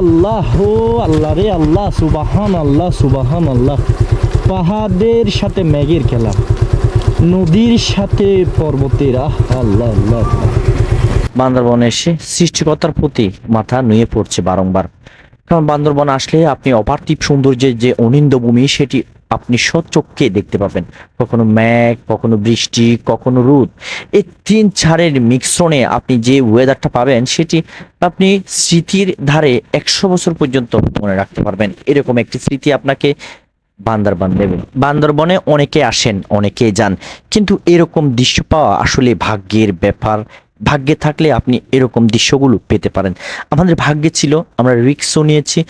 আল্লাহ, ও আল্লাহ রে আল্লাহ, সুবাহান আল্লাহ, সুবাহান আল্লাহ। পাহাড়ের সাথে মেঘের খেলা, নদীর সাথে পর্বতের, আহ আল্লাহ আল্লাহ। বান্দরবনে এসে সৃষ্টিকর্তার প্রতি মাথা নুয়ে পড়ছে বারংবার। কারণ বান্দরবন আসলে আপনি অপার্থিব সৌন্দর্যের যে অনিন্দ্য ভূমি সেটি আপনি স্বচক্ষে দেখতে পাবেন। কখনো মেঘ, কখনো বৃষ্টি, কখনো রোদ, এই তিন চারের মিশ্রণে আপনি যে ওয়েদারটা পাবেন সেটি আপনি স্মৃতির ধারে 100 বছর পর্যন্ত মনে রাখতে পারবেন। এরকম একটি স্মৃতি আপনাকে বান্দরবান দেবে। বান্দরবনে অনেকে আসেন, অনেকে যান, কিন্তু এরকম দৃশ্য পাওয়া আসলে ভাগ্যের ব্যাপার। ভাগ্যে থাকলে আপনি এরকম দৃশ্যগুলো পেতে পারেন। আমাদের ভাগ্যে ছিল, আমরা রিস্কও নিয়েছি,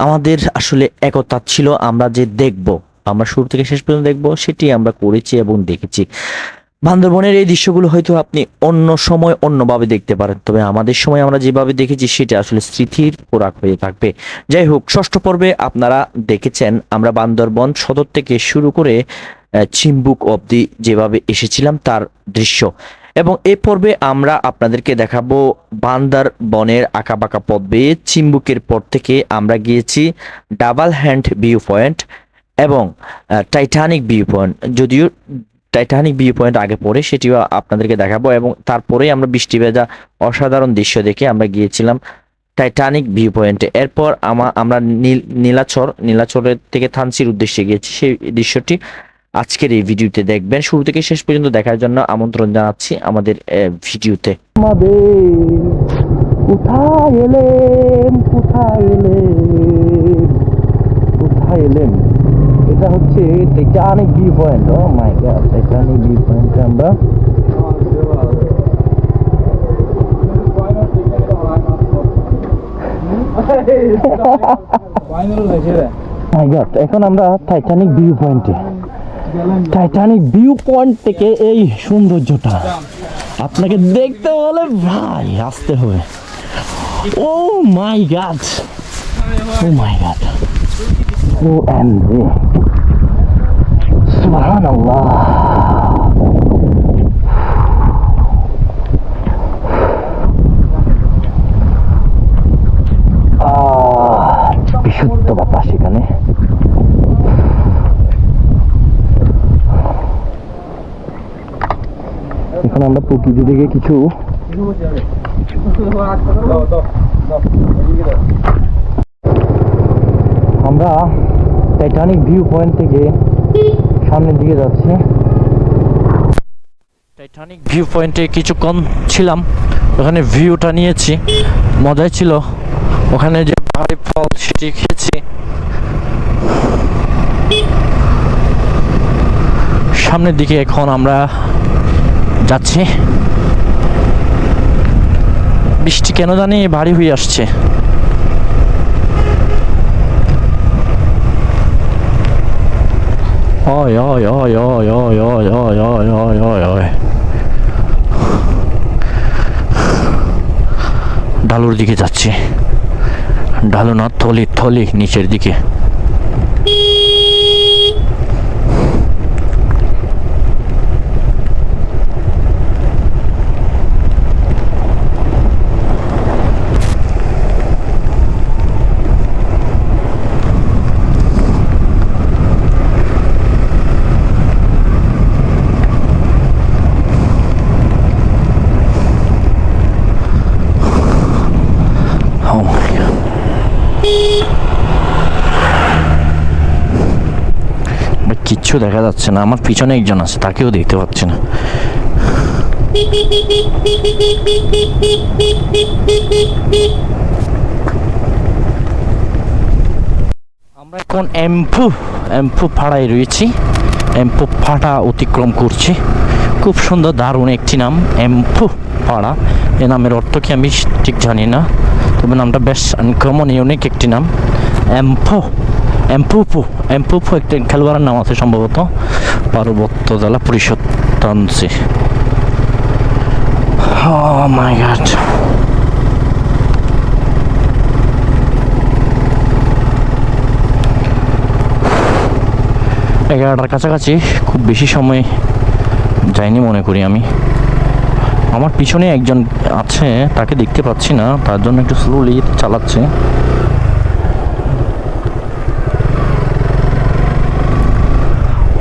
আমাদের আসলে একতা ছিল, আমরা যে দেখব, আমরা শুরু থেকে শেষ পর্যন্ত দেখব, সেটি আমরা করেছি এবং দেখেছি। বান্দরবনের এই দৃশ্যগুলো হয়তো আপনি অন্য সময় অন্যভাবে দেখতে পারেন, তবে আমাদের সময় আমরা যেভাবে দেখেছি সেটা আসলে স্মৃতির পোড়াক হয়ে থাকবে। যাই হোক, ষষ্ঠ পর্বে আপনারা দেখেছেন আমরা বান্দরবন সদর থেকে শুরু করে চিম্বুক অবধি যেভাবে এসেছিলাম তার দৃশ্য, এবং এই পর্বে আমরা আপনাদেরকে দেখাবো বান্দরবনের আঁকাবাঁকা পথ বেয়ে চিম্বুকের পর থেকে আমরা গিয়েছি ডাবল হ্যান্ড ভিউ পয়েন্ট এবং টাইটানিক ভিউ পয়েন্ট। যদিও টাইটানিক ভিউ পয়েন্ট আগে পড়ে, সেটিও আপনাদেরকে দেখাবো, এবং তারপরেই আমরা বৃষ্টি ভেজা অসাধারণ দৃশ্য দেখে আমরা গিয়েছিলাম টাইটানিক ভিউ পয়েন্টে। এরপর আমরা নীলাচরের থেকে থানচির উদ্দেশ্যে গিয়েছি। সেই দৃশ্যটি আজকের এই ভিডিওতে দেখবেন। শুরু থেকে শেষ পর্যন্ত দেখার জন্য আমন্ত্রণ জানাচ্ছি আমাদের ভিডিওতে। কোথায় এলেন, কোথায় এলেন, কোথায় এলেন? এটা হচ্ছে টাইটানিক ভিউ পয়েন্ট। ও মাই গড, টাইটানিক ভিউ পয়েন্টে আমরা এখন আমরা টাইটানিক ভিউ পয়েন্টে। টাইটানিক ভিউ পয়েন্ট থেকে এই সৌন্দর্যটা আপনাকে দেখতে হলে ভাই আসতে হবে। ও মাই গড, ও মাই গড, ও এমজি, সুবহানাল্লাহ। বিশুদ্ধ বাতাস এখানে। এখন আমরা প্রকৃতি থেকে কিছু আমরা টাইটানিক ভিউ পয়েন্ট থেকে সামনের দিকে যাচ্ছি। টাইটানিক ভিউ পয়েন্টে কিছুক্ষণ ছিলাম, ওখানে ভিউটা নিয়েছি, মজাই ছিল। ওখানে যে পাহাড়ি ফল সেটি খেয়েছি। সামনের দিকে এখন আমরা যাচ্ছি। বৃষ্টি কেন জানি ভারী হয়ে আসছে। ওই ওই ওই ওই ওই ওই ওই ওই ওই ওই ওই ঢালুর দিকে যাচ্ছি। ঢালু না, থলি থলি নিচের দিকে। কিচ্ছু দেখা যাচ্ছে না, আমার পিছনে একজন আছে, তাকেও দেখতে পাচ্ছি না। আমরা এখন এম্পু ফাড়ায় রয়েছি। এম্পু ফাটা অতিক্রম করছি। খুব সুন্দর, দারুণ একটি নাম, এম্পু ফাড়া। এ নামের অর্থ কি আমি ঠিক জানি না, তবে নামটা বেশ আনকমন, ইউনিক একটি নাম। এম্পুপু একটা খেলোয়াড়ের নাম আছে সম্ভবত, পার্বত্য জেলা পরিষদ টানছে। Oh my God. এগারোটার কাছাকাছি, খুব বেশি সময় যায়নি মনে করি আমি। আমার পিছনে একজন আছে, তাকে দেখতে পাচ্ছি না, তার জন্য একটু স্লোলি চালাচ্ছে।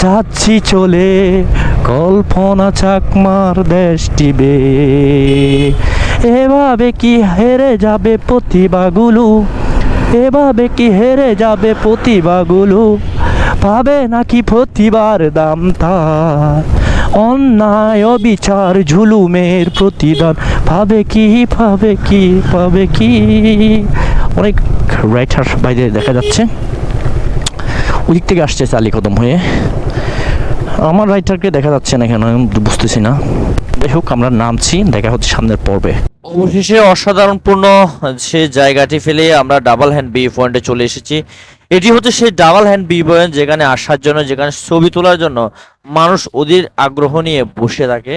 যাচ্ছি চলে কল্পনা চাকমার দেশটিবে, এভাবে কি হেরে যাবে প্রতিভাগুলো, এভাবে কি হেরে যাবে প্রতিভাগুলো, পাবে নাকি প্রতিবার দাম তার, অন্যায় অবিচার ঝুলুমের প্রতিদান পাবে কি, পাবে কি, পাবে কি। অনেক রাইটার বাইরে দেখা যাচ্ছে, ওদিক থেকে আসছে চালি কদম হয়ে। আমার রাইটারকে দেখা যাচ্ছে না কেন আমি বুঝতেছি না। যাই হোক, আমরা নামছি, দেখা হচ্ছে সামনের পর্বে। অবশেষে অসাধারণপূর্ণ সে জায়গাটি ফেলে আমরা ডাবল হ্যান্ড বি পয়েন্টে চলে এসেছি। এটি হচ্ছে সেই ডাবল হ্যান্ড বি পয়েন্ট যেখানে আসার জন্য, যেখানে ছবি তোলার জন্য মানুষ অধীর আগ্রহ নিয়ে বসে থাকে।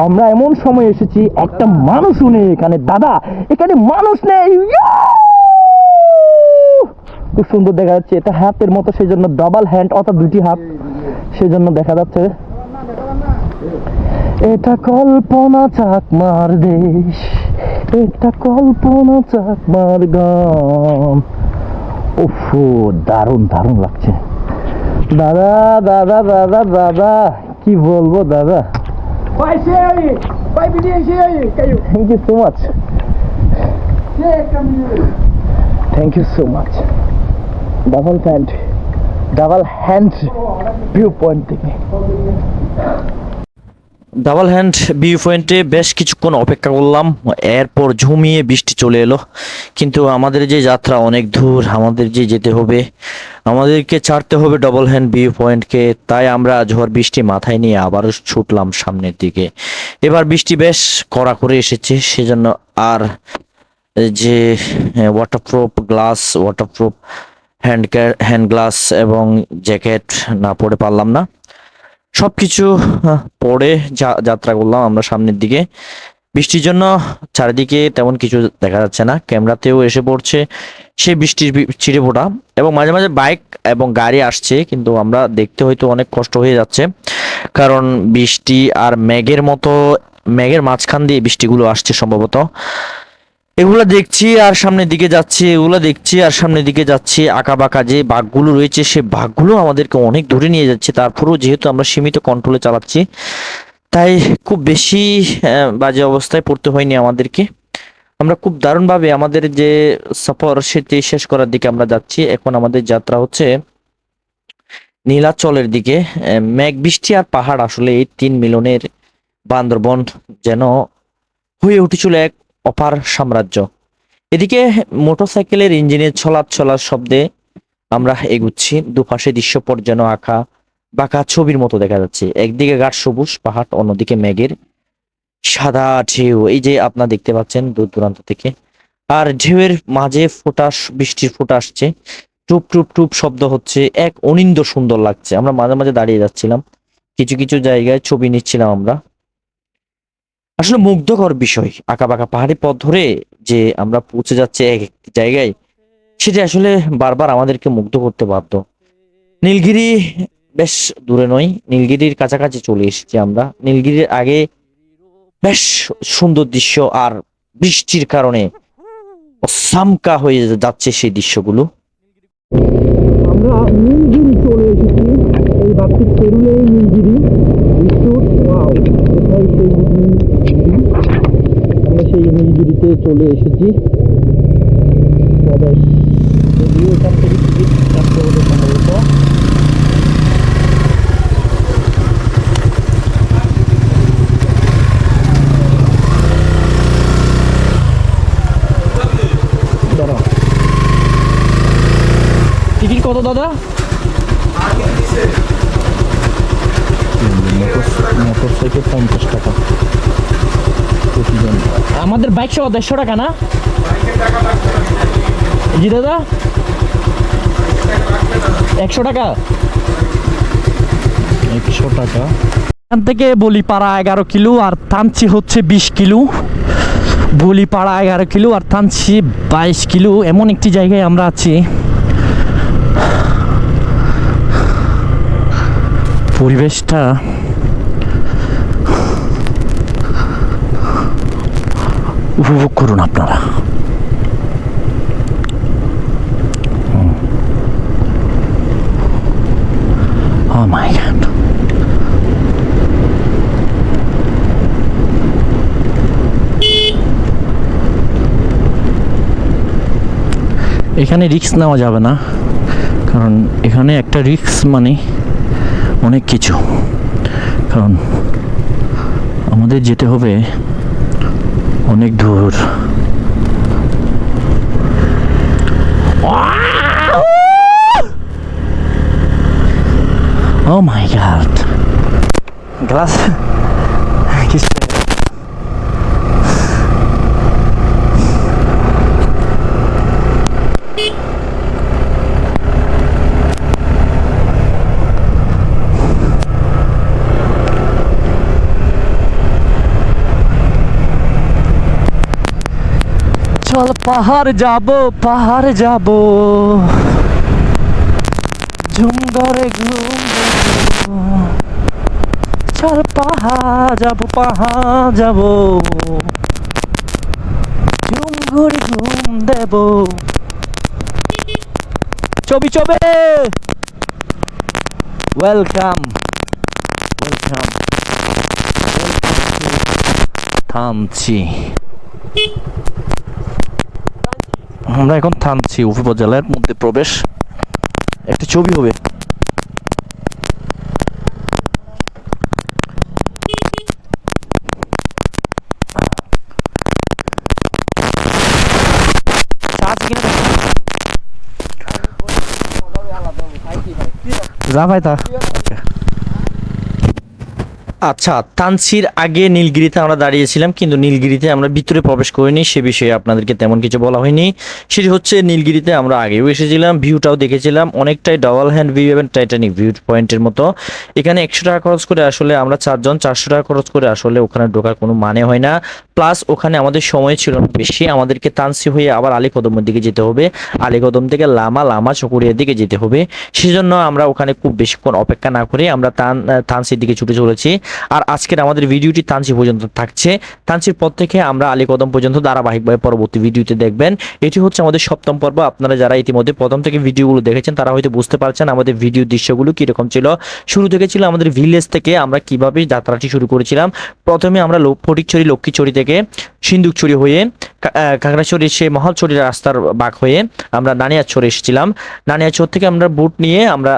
আমরা এমন সময় এসেছি একটা মানুষও নেই এখানে। দাদা, এখানে মানুষ নেই। খুব সুন্দর দেখা যাচ্ছে, এটা হাতের মতো, সেই জন্য ডাবল হ্যান্ড, অর্থাৎ দুটি হাত, সেই জন্য দেখা যাচ্ছে। এটা কল্পনা চাকমার দেশ, এটা কল্পনা চাকমার গান। উফ, দারুণ দারুণ লাগছে। দাদা দাদা দাদা দাদা, কি বলবো দাদা। Thank you so much, thank you so much. Double hand view point থেকে ডাবল হ্যান্ড ভিউ পয়েন্টে বেশ কিছুক্ষণ অপেক্ষা করলাম, এরপর ঝুমিয়ে বৃষ্টি চলে এলো। কিন্তু আমাদের যে যাত্রা অনেক দূর, আমাদের যে যেতে হবে, আমাদেরকে ছাড়তে হবে ডাবল হ্যান্ড ভিউ পয়েন্টকে, তাই আমরা ঝড় বৃষ্টি মাথায় নিয়ে আবারও ছুটলাম সামনের দিকে। এবার বৃষ্টি বেশ কড়া করে এসেছে, সেজন্য আর যে waterproof glass, waterproof hand glass এবং জ্যাকেট না পরে পারলাম না। সবকিছু পরে যাত্রা করলাম আমরা সামনের দিকে। বৃষ্টির জন্য চারিদিকে তেমন কিছু দেখা যাচ্ছে না, ক্যামেরাতেও এসে পড়ছে সেই বৃষ্টির ছিটে ফোঁটা, এবং মাঝে মাঝে বাইক এবং গাড়ি আসছে, কিন্তু আমরা দেখতে হয়তো অনেক কষ্ট হয়ে যাচ্ছে, কারণ বৃষ্টি আর মেঘের মাঝখান দিয়ে বৃষ্টিগুলো আসছে সম্ভবত। এগুলা দেখছি আর সামনের দিকে যাচ্ছি, এগুলা দেখছি আর সামনের দিকে যাচ্ছি। আঁকা বাঁকা যে বাঘগুলো রয়েছে, সে বাঘগুলো আমাদেরকে অনেক দূরে নিয়ে যাচ্ছে। তারপরেও যেহেতু আমরা সীমিত কন্ট্রোলে চালাচ্ছি, তাই খুব বেশি বাজে অবস্থায় পড়তে হয়নি আমাদেরকে। আমরা খুব দারুণভাবে আমাদের যে সফর সেটি শেষ করার দিকে আমরা যাচ্ছি। এখন আমাদের যাত্রা হচ্ছে নীলাচলের দিকে। মেঘ, বৃষ্টি আর পাহাড়, আসলে এই তিন মিলনের বান্দরবন যেন হয়ে উঠেছিল এক অপার সাম্রাজ্য। এদিকে মোটরসাইকেলের ইঞ্জিনের ছলাৎ শব্দে আমরা এগুচ্ছি। দুপাশে দৃশ্যপট যেন আঁকা বাঁকা ছবির মতো দেখা যাচ্ছে। একদিকে গাঢ় সবুজ পাহাড়, অন্যদিকে মেঘের সাদা ঢেউ, এই যে আপনারা দেখতে পাচ্ছেন দূর দূরান্ত থেকে। আর ঢেউয়ের মাঝে বৃষ্টির ফোঁটা আসছে, টুপ টুপ টুপ শব্দ হচ্ছে, এক অনিন্দ সুন্দর লাগছে। আমরা মাঝে মাঝে দাঁড়িয়ে যাচ্ছিলাম, কিছু কিছু জায়গায় ছবি নিচ্ছিলাম আমরা। আসলে মুগ্ধকর বিষয়, আঁকা বাঁকা পাহাড়ি পথ ধরে যে আমরা পৌঁছে যাচ্ছি এক একটি জায়গায়, সেটা আসলে বারবার আমাদেরকে মুগ্ধ করতে বাধ্য। নীলগিরি বেশ দূরে নয়, নীলগিরির কাছাকাছি চলে এসেছি আমরা। নীলগিরির আগে বেশ সুন্দর দৃশ্য, আর বৃষ্টির কারণে সামকা হয়ে যাচ্ছে সেই দৃশ্যগুলো। আমরা নীলগিরি চলে এসেছি, এই বাক্যিক পেরুলে নীলগিরি দৃশ্য। ওয়াও, কোথায় সেই নীলগিরি? আমরা সেই নীলগিরিতে চলে এসেছি। তবে যদিও এখান থেকে টিকিট কাটতে হবে সম্ভবত। টিকিট কত দাদা? মোটরসাইকেল 50 টাকা প্রতিজন। আমাদের বাইক সহ 150 টাকা না? জি দাদা, 100 টাকা। 100 টাকা। এখান থেকে বলিপাড়া 11 কিলো আর থানচি হচ্ছে 20 কিলো। বলিপাড়া 11 কিলো আর থানচি 22 কিলো, এমন একটি জায়গায় আমরা আছি। পরিবেশটা উপভোগ করুন আপনারা। Oh my God. এখানে রিস্ক নেওয়া যাবে না, কারণ এখানে একটা রিস্ক মানে অনেক কিছু। কারণ আমাদের যেতে হবে অনেক দূর। Oh my God. Glass. চল পাহাড় যাব ঝুম ঘরে ঘুম দেব। চল পাহাড় যাব ঝুম ঘরে ঘুম দেব। ছবি ওয়েলকাম থামছি। আমরা এখন থামছি উপজেলার মধ্যে প্রবেশ। একটা ছবি হবে। যা ভাই তা। আচ্ছা, তানসির আগে নীলগিরিতে আমরা দাঁড়িয়েছিলাম, কিন্তু নীলগিরিতে আমরা ভিতরে প্রবেশ করিনি, সে বিষয়ে আপনাদেরকে তেমন কিছু বলা হয়নি। সেটি হচ্ছে নীলগিরিতে আমরা আগেও এসেছিলাম, ভিউটাও দেখেছিলাম, অনেকটাই ডাবল হ্যান্ড ভিউ এবং টাইটানিক ভিউ পয়েন্টের মতো। এখানে 100 টাকা খরচ করে আসলে আমরা 4 জন 400 টাকা খরচ করে আসলে ওখানে ঢোকার কোনো মানে হয় না। প্লাস ওখানে আমাদের সময় ছিল না বেশি, আমাদেরকে তানসি হয়ে আবার আলীকদমের দিকে যেতে হবে, আলীকদম থেকে লামা চকরিয়ার দিকে যেতে হবে। সেজন্য আমরা ওখানে খুব বেশিক্ষণ অপেক্ষা না করে আমরা তানসির দিকে ছুটে চলেছি। আর আজকের আমাদের ভিডিওটি তানসি পর্যন্ত থাকছে। তানসির পর থেকে আমরা আলীকদম পর্যন্ত ধারাবাহিকভাবে পরবর্তী ভিডিওতে দেখবেন। এটি হচ্ছে আমাদের 7ম পর্ব। আপনারা যারা ইতিমধ্যে প্রথম থেকে ভিডিওগুলো দেখেছেন তারা হয়তো বুঝতে পারছেন আমাদের ভিডিও দৃশ্যগুলো কীরকম ছিল। শুরু থেকে ছিল আমাদের ভিলেজ থেকে আমরা কিভাবে যাত্রাটি শুরু করেছিলাম। প্রথমে আমরা ফটিকছড়ি লক্ষ্মীছড়ি থেকে সিন্দুকছড়ি হয়ে খাগড়াছড়ি সে মহালছড়ির রাস্তার বাঁক হয়ে আমরা নানিয়ারছড়ি এসেছিলাম। নানিয়ারছড় থেকে আমরা বুট নিয়ে আমরা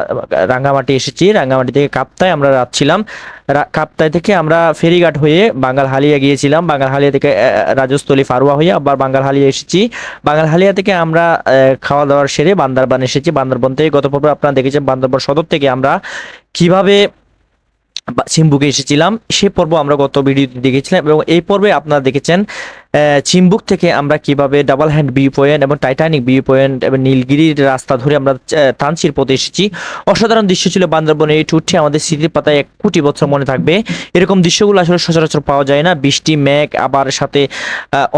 রাঙ্গামাটি এসেছি। রাঙ্গামাটি থেকে কাপ্তায় আমরা রাতছিলাম। কাপ্তাই থেকে আমরা ফেরিঘাট হয়ে বাঙ্গালহালিয়া গিয়েছিলাম। বাঙ্গালহালিয়া থেকে রাজস্থলী ফারুয়া হয়ে আবার বাঙ্গালহালিয়া এসেছি। বাঙ্গালহালিয়া থেকে আমরা খাওয়া দাওয়ার সেরে বান্দরবান এসেছি। বান্দরবান থেকে গত পর্বে আপনারা দেখেছেন বান্দরবান সদর থেকে আমরা কিভাবে চিম্বুকে এসেছিলাম, সে পর্ব আমরা গত ভিডিওতে দেখেছিলাম। এবং এই পর্বে আপনারা দেখেছেন চিম্বুক থেকে আমরা কিভাবে ডাবল হ্যান্ড ভিউ পয়েন্ট এবং টাইটানিক ভিউ পয়েন্ট এবং নীলগিরির রাস্তা ধরে আমরা তানসির পথে এসেছি। অসাধারণ দৃশ্য ছিল বান্দরবনের এই ট্যুরটি, আমাদের স্মৃতির পাতায় 1 কোটি বছর মনে থাকবে। এরকম দৃশ্যগুলো আসলে সচরাচর পাওয়া যায় না। বৃষ্টি, মেঘ, আবার সাথে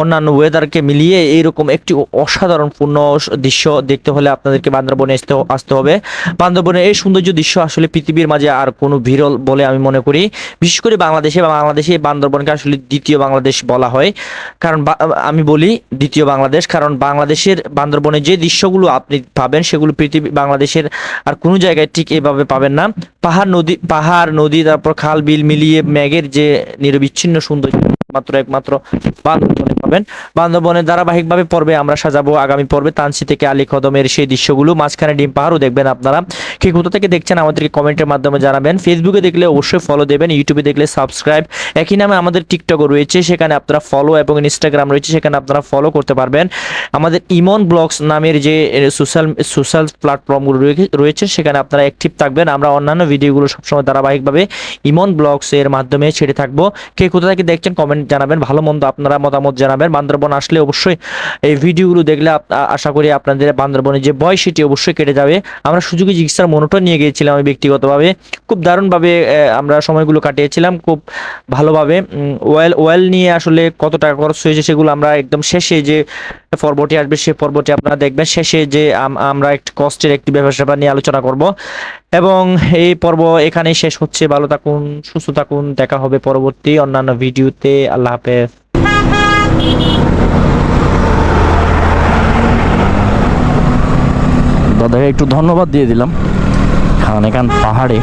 অন্যান্য ওয়েদারকে মিলিয়ে এইরকম একটি অসাধারণ পূর্ণ দৃশ্য দেখতে হলে আপনাদেরকে বান্দরবনে আসতে হবে। বান্দরবনের এই সৌন্দর্য দৃশ্য আসলে পৃথিবীর মাঝে আর কোনো বিরল বলে আমি মনে করি। বিশেষ করে বাংলাদেশে বান্দরবনকে আসলে দ্বিতীয় বাংলাদেশ বলা হয়। কারণ আমি বলি দ্বিতীয় বাংলাদেশ, কারণ বাংলাদেশের বান্দরবনে যে দৃশ্যগুলো আপনি পাবেন সেগুলো বাংলাদেশের আর কোনো জায়গায় ঠিক এভাবে পাবেন না। পাহাড় নদী তারপর খাল বিল মিলিয়ে মেঘের যে নিরবিচ্ছিন্ন সৌন্দর্য একমাত্র বান্দরবনে পাবেন। বান্দরবনের ধারাবাহিকভাবে পর্বে আমরা সাজাবো আগামী পর্বে তানসি থেকে আলীকদমের সেই দৃশ্যগুলো। মাঝখানে ডিম পাহাড়ও দেখবেন আপনারা। কে কোথা থেকে দেখছেন আমাদেরকে কমেন্টের মাধ্যমে জানাবেন। ফেসবুকে দেখলে অবশ্যই ফলো দেবেন, ইউটিউবে দেখলে সাবস্ক্রাইব। একই নামে আমাদের টিকটকও রয়েছে, সেখানে আপনারা ফলো, এবং ইনস্টাগ্রাম রয়েছে, সেখানে আপনারা ফলো করতে পারবেন। আমাদের ইমন ব্লগস নামের যে সোশ্যাল প্ল্যাটফর্মগুলো রয়েছে সেখানে আপনারা অ্যাক্টিভ থাকবেন। আমরা অন্যান্য ভিডিওগুলো সবসময় ধারাবাহিকভাবে ইমন ব্লগস এর মাধ্যমে ছেড়ে থাকবো। কে কোথা থেকে দেখছেন কমেন্ট জানাবেন, ভালো মন্দ আপনারা মতামত জানাবেন। বান্দরবন আসলে অবশ্যই এই ভিডিওগুলো দেখলে আশা করি আপনাদের বান্দরবনে যে ভয় সেটি অবশ্যই কেটে যাবে। আমরা সুযোগী চিকিৎসার মনোটা নিয়ে গিয়েছিলাম আমি ব্যক্তিগতভাবে, খুব দারুণভাবে আমরা সময়গুলো কাটিয়েছিলাম খুব ভালোভাবে। ওয়েল নিয়ে আসলে কত টাকা খরচ হয়েছে সেগুলো আমরা একদম শেষে যে পর্বটি আসবে সে পর্বটি আপনারা দেখবেন। শেষে যে আমরা একটু কষ্টের একটি ব্যবসা নিয়ে আলোচনা করব, এবং এই পর্ব এখানে শেষ হচ্ছে। ভালো থাকুন, সুস্থ থাকুন, দেখা হবে পরবর্তী অন্যান্য ভিডিওতে। আল্লাহ হাফেজ। দাদাকে একটু ধন্যবাদ দিয়ে দিলাম। কারণ এখান পাহাড়ে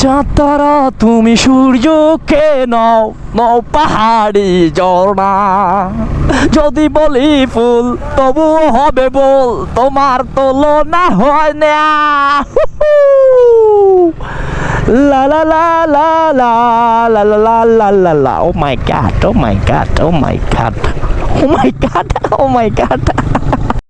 চাঁতারা তুমি সূর্যকে নাও নাও পাহাড়ি ঝর্ণা যদি বলি ফুল তবুও হবে বল তোমার তুলনা হয় না লা লা লা লা লা লা লা লা লা লা ও মাই গড ও মাই গড ও মাই গড ও মাই গড ও মাই গড